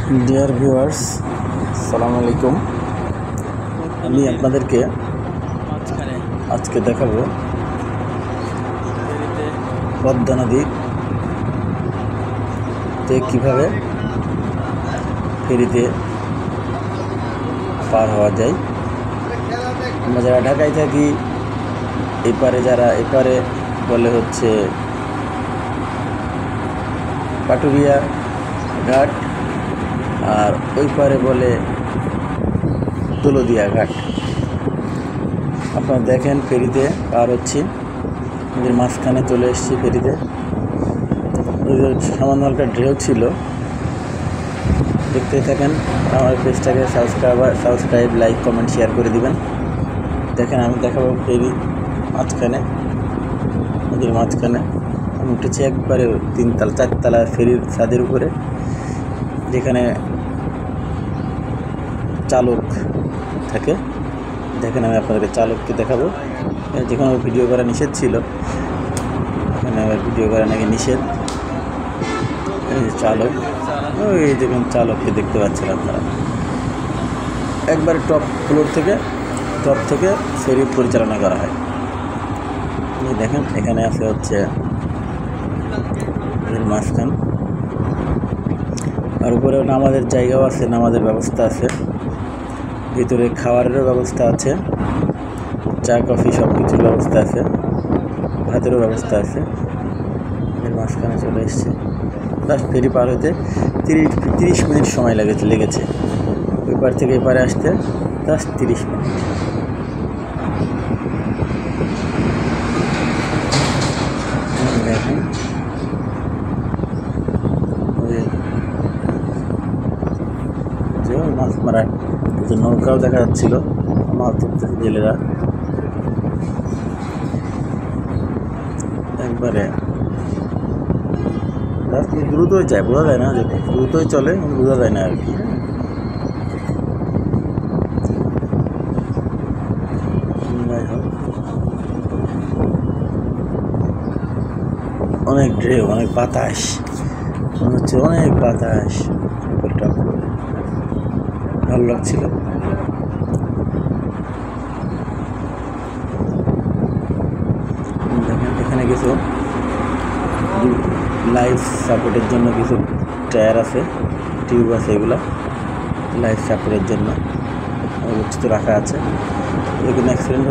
Dear viewers, আসসালামু আলাইকুম। আমি আপনাদেরকে আজকে দেখাবো পদ্মা নদীতে কীভাবে ফেরিতে পার হওয়া যায়। আমরা যারা ঢাকায় থাকি, যারা এপারে বলে হচ্ছে পাটুরিয়া ঘাট, আর ওই পারে বলে দৌলতদিয়া ঘাট। আপনারা দেখেন ফেরিতে পার হচ্ছি, নদীর মাঝখানে চলে এসেছি ফেরিতে। সামান্য হালকা ঢেউ ছিল, দেখতে থাকেন। আমার পেজটাকে সাবস্ক্রাইব, লাইক, কমেন্ট, শেয়ার করে দিবেন। দেখেন আমি দেখাবো ফেরি মাঝখানে, নদীর মাঝখানে আমি উঠেছি একবারে 4তলা ফেরির ছাদের উপরে, যেখানে চালক থাকে। দেখেন আমি আপনাদেরকে চালককে দেখাবো। যেখানে ভিডিও করা নিষেধ ছিল, এখানে আবার ভিডিও করা নাকি নিষেধ। চালক, ওই দেখুন চালককে দেখতে পাচ্ছেন আপনারা। একবারে টপ থেকে ফেরি পরিচালনা করা হয়। দেখেন এখানে আছে হচ্ছে মাঝখান, আর উপরে নামাজের জায়গাও আছে, নামাজের ব্যবস্থা আছে। ভিতরে খাবারেরও ব্যবস্থা আছে, চা কফি সব কিছুর ব্যবস্থা আছে, ভাতেরও ব্যবস্থা আছে। এর মাঝখানে চলে এসছে। জাস্ট ফেরি পার হতে 30 মিনিট সময় লেগেছে। ওই পার থেকে এপারে আসতে জাস্ট 30 মিনিট। দেখেন মাছ মারার নৌকাও দেখা যাচ্ছিল, মাছ ধরতেছে জেলেরা। একবারে দ্রুতই যায়, বোঝা যায় না, যে দ্রুতই চলে, বোঝা যায় না আর কি। অনেক ঢেউ, অনেক বাতাস, মনে হচ্ছে অনেক বাতাস। ভালো লাগছিল। দেখেন এখানে কিছু লাইফ সাপোর্টের জন্য কিছু টায়ার আছে, টিউব আছে, এগুলা লাইফ সাপোর্টের জন্য রাখা আছে। এখানে অ্যাক্সিডেন্ট